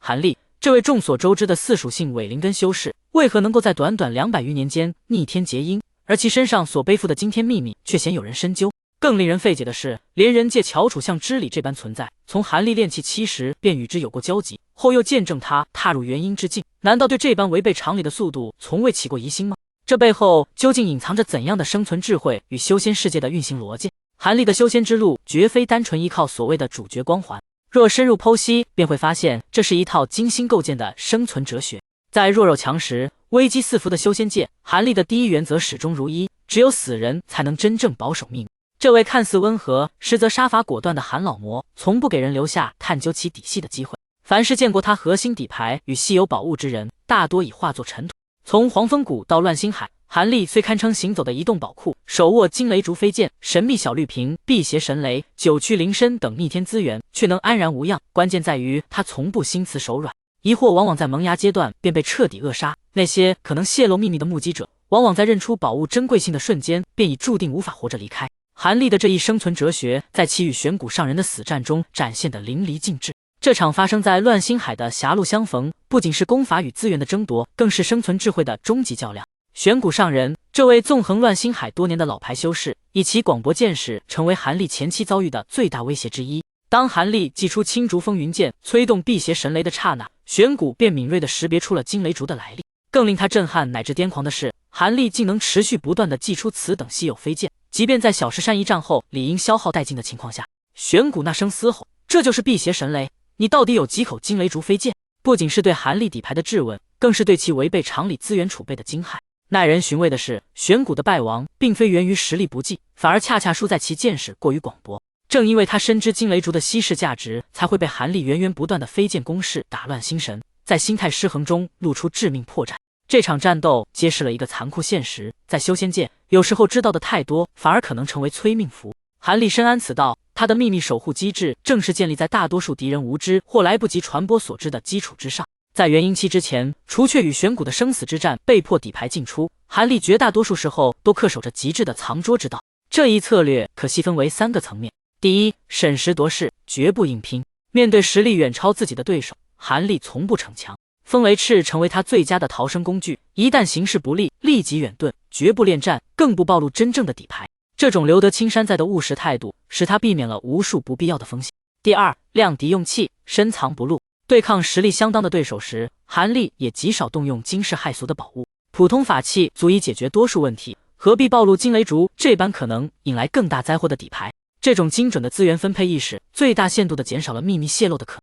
韓立，這位眾所周知的四屬性偽靈根修士，為何能夠在短短200餘年間逆天結陰，而其身上所背負的驚天秘密卻鮮有人深究？更令人費解的是，連人界翹楚像知禮這般存在，從韓立練氣期時便與之有過交集，後又見證他踏入元陰之境，難道對這般違背常理的速度從未起過疑心嗎？這背後究竟隱藏着怎樣的生存智慧與修仙世界的運行邏輯？韓立的修仙之路絕非單純依靠所謂的主角光環，若深入剖析，便會發現這是一套精心構建的生存哲學。在弱肉強食、危機四伏的修仙界，韓立的第一原則始終如一：只有死人才能真正保守秘密。這位看似溫和，實則殺伐果斷的韓老魔，從不給人留下探究其底細的機會。凡是見過他核心底牌與稀有寶物之人，大多已化作塵土。從黃風谷到亂星海，韓立雖堪稱行走的移動寶庫，手握驚雷竹飛劍、神秘小綠瓶、辟邪神雷、九曲靈參等逆天資源，卻能安然無恙。關鍵在於他從不心慈手軟，疑惑往往在萌芽階段便被徹底扼殺。那些可能洩露秘密的目擊者，往往在認出寶物珍貴性的瞬間，便已注定無法活着離開。韓立的這一生存哲學，在其與玄古上人的死戰中展現得淋漓盡致。這場發生在亂星海的狹路相逢，不僅是功法與資源的爭奪，更是生存智慧的終極較量。玄古上人這位縱橫亂星海多年的老牌修士，以其廣博見識，成為韓立前期遭遇的最大威脅之一。當韓立祭出青竹風雲劍，催動辟邪神雷的剎那，玄古便敏銳地識別出了驚雷竹的來歷。更令他震撼乃至癲狂的是，韓立竟能持續不斷地祭出此等稀有飛劍，即便在小石山一戰後理應消耗殆盡的情況下。玄古那聲嘶吼：“這就是辟邪神雷！你到底有幾口驚雷竹飛劍？”不僅是對韓立底牌的質問，更是對其違背常理資源儲備的驚駭。耐人尋味的是，玄古的敗亡並非源於實力不濟，反而恰恰輸在其見識過於廣博。正因為他深知驚雷竹的稀世價值，才會被韓立源源不斷的飛劍攻勢打亂心神，在心態失衡中露出致命破綻。這場戰鬥揭示了一個殘酷現實，在修仙界，有時候知道的太多，反而可能成為催命符。韓立深諳此道，他的秘密守護機制正是建立在大多數敵人無知或來不及傳播所知的基礎之上。在元陰期之前，除卻與玄古的生死之戰被迫底牌盡出，韓立絕大多數時候都恪守着極致的藏拙之道。這一策略可細分為3個層面：第一，審時度勢，絕不硬拼。面對實力遠超自己的對手，韓立從不逞強。風雷翅成為他最佳的逃生工具，一旦形勢不利，立即遠遁，絕不戀戰，更不暴露真正的底牌。這種留得青山在的務實態度，使他避免了無數不必要的風險。第二，量敵用器，深藏不露。對抗實力相當的對手時，韓立也極少動用驚世駭俗的寶物，普通法器足以解決多數問題，何必暴露驚雷竹這般可能引來更大災禍的底牌？這種精準的資源分配意識，最大限度地減少了秘密洩露的可能。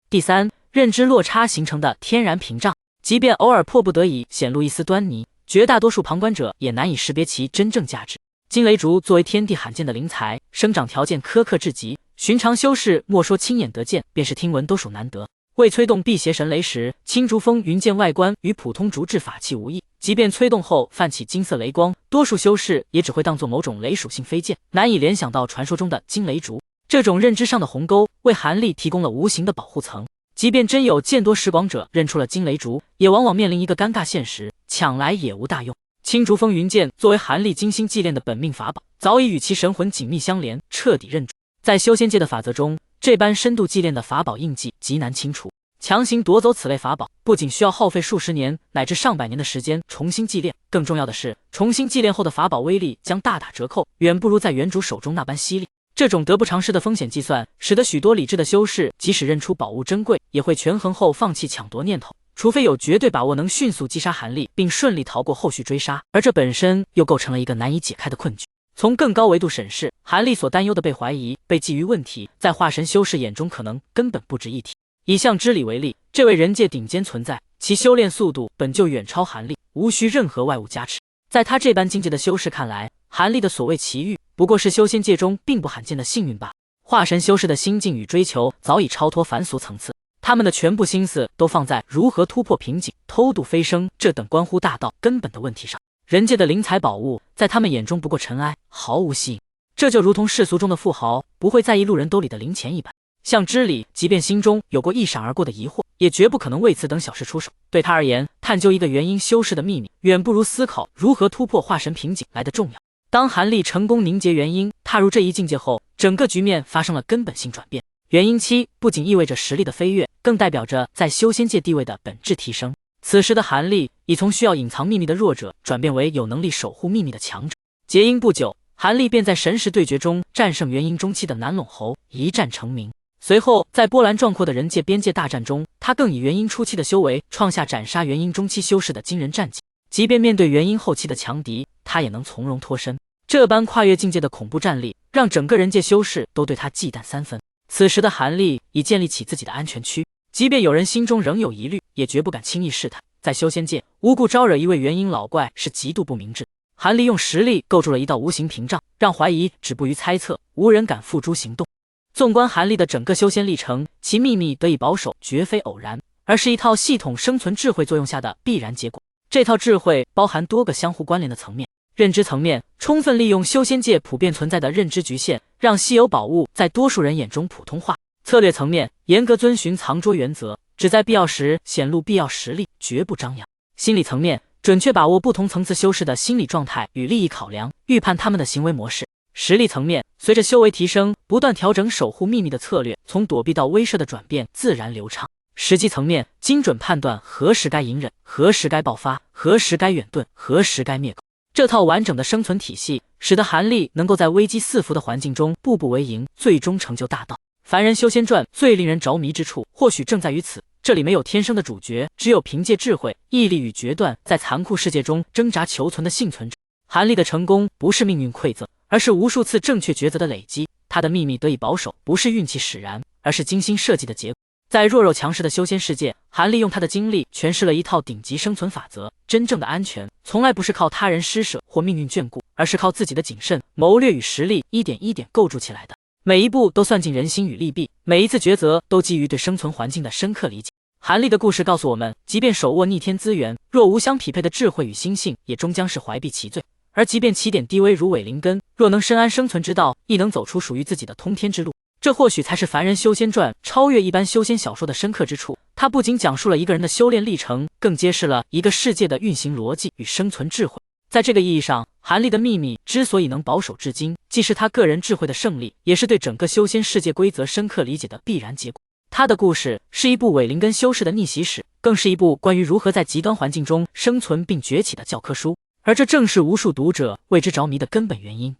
第三，認知落差形成的天然屏障，即便偶爾迫不得已顯露一絲端倪，絕大多數旁觀者也難以識別其真正價值。驚雷竹作為天地罕見的靈材，生長條件苛刻至極，尋常修士莫說親眼得見，便是聽聞都屬難得。未催動辟邪神雷時，青竹風雲劍外觀與普通竹制法器無異，即便催動後泛起金色雷光，多數修士也只會當作某種雷屬性飛劍，難以聯想到傳說中的驚雷竹。這種認知上的鴻溝，為韓立提供了無形的保護層。即便真有見多識廣者認出了驚雷竹，也往往面臨一個尷尬現實：搶來也無大用。青竹風雲劍作為韓立精心祭煉的本命法寶，早已與其神魂緊密相連，徹底認主。在修仙界的法則中，這般深度祭煉的法寶印記極難清除，強行奪走此類法寶，不僅需要耗費數十年乃至上百年的時間重新祭煉，更重要的是，重新祭煉後的法寶威力將大打折扣，遠不如在原主手中那般犀利。這種得不償失的風險計算，使得許多理智的修士即使認出寶物珍貴，也會權衡後放棄搶奪念頭，除非有絕對把握能迅速擊殺韓立，並順利逃過後續追殺，而這本身又構成了一個難以解開的困局。從更高維度審視，韓立所擔憂的被懷疑、被覬覦問題，在化神修士眼中可能根本不值一提。以象知禮為例，這位人界頂尖存在，其修煉速度本就遠超韓立，無需任何外物加持。在他這般境界的修士看來，韓立的所謂奇遇，不過是修仙界中並不罕見的幸運罷了。化神修士的心境與追求早已超脫凡俗層次，他們的全部心思都放在如何突破瓶頸、偷渡飛升這等關乎大道根本的問題上。人界的靈財寶物，在他們眼中不過塵埃，毫無吸引。這就如同世俗中的富豪不會在意路人兜裡的零錢一般。像知禮，即便心中有過一閃而過的疑惑，也絕不可能為此等小事出手。對他而言，探究一個元陰修士的秘密，遠不如思考如何突破化神瓶頸來得重要。當韓立成功凝結元陰，踏入這一境界後，整個局面發生了根本性轉變。元嬰期不僅意味着實力的飛躍，更代表着在修仙界地位的本質提升。此時的韩立已從需要隱藏秘密的弱者轉變為有能力守護秘密的強者。結陰不久，韓立便在神石對決中戰勝元嬰中期的南隴侯，一戰成名。隨後在波瀾壯闊的人界邊界大戰中，他更以元嬰初期的修為創下斬殺元嬰中期修士的驚人戰績。即便面對元嬰後期的強敵，他也能從容脫身。這般跨越境界的恐怖戰力，讓整個人界修士都對他忌憚三分。此時的韓立已建立起自己的安全區，即便有人心中仍有疑慮，也絕不敢輕易試探。在修仙界，無故招惹一位元嬰老怪是極度不明智。韓立用實力構築了一道無形屏障，讓懷疑止步於猜測，無人敢付諸行動。縱觀韓立的整個修仙歷程，其秘密得以保守，絕非偶然，而是一套系統生存智慧作用下的必然結果。這套智慧包含多個相互關聯的層面。認知層面，充分利用修仙界普遍存在的認知局限，讓稀有寶物在多數人眼中普通化。策略層面，嚴格遵循藏拙原則，只在必要時顯露必要實力，絕不張揚。心理層面，準確把握不同層次修士的心理狀態與利益考量，預判他們的行為模式。實力層面，隨着修為提升，不断調整守護秘密的策略，從躲避到威懾的轉變自然流暢。實際層面，精準判斷何時該隱忍，何時該爆發，何時該遠遁，何時該滅口。這套完整的生存體系，使得韓立能夠在危機四伏的環境中步步為營，最終成就大道。凡人修仙傳最令人着迷之處，或許正在於此。這裡沒有天生的主角，只有憑借智慧、毅力與決斷，在殘酷世界中掙扎求存的幸存者。韓立的成功不是命運饋贈，而是無數次正確抉擇的累積。他的秘密得以保守，不是運氣使然，而是精心設計的結果。在弱肉強食的修仙世界，韓立用他的經歷詮釋了一套頂級生存法則。真正的安全，從來不是靠他人施捨或命運眷顧，而是靠自己的謹慎、謀略與實力一點一點構築起來的。每一步都算盡人心與利弊，每一次抉擇都基於對生存環境的深刻理解。韓立的故事告訴我們，即便手握逆天資源，若無相匹配的智慧與心性，也終將是懷璧其罪。而即便起點低微如偽靈根，若能深諳生存之道，亦能走出屬於自己的通天之路。這或許才是凡人修仙傳超越一般修仙小說的深刻之處。它不僅講述了一個人的修煉歷程，更揭示了一個世界的運行邏輯與生存智慧。在這個意義上，韓立的秘密之所以能保守至今，既是他個人智慧的勝利，也是對整個修仙世界規則深刻理解的必然結果。他的故事是一部偽靈根修士的逆襲史，更是一部關於如何在極端環境中生存並崛起的教科書。而這正是無數讀者為之着迷的根本原因。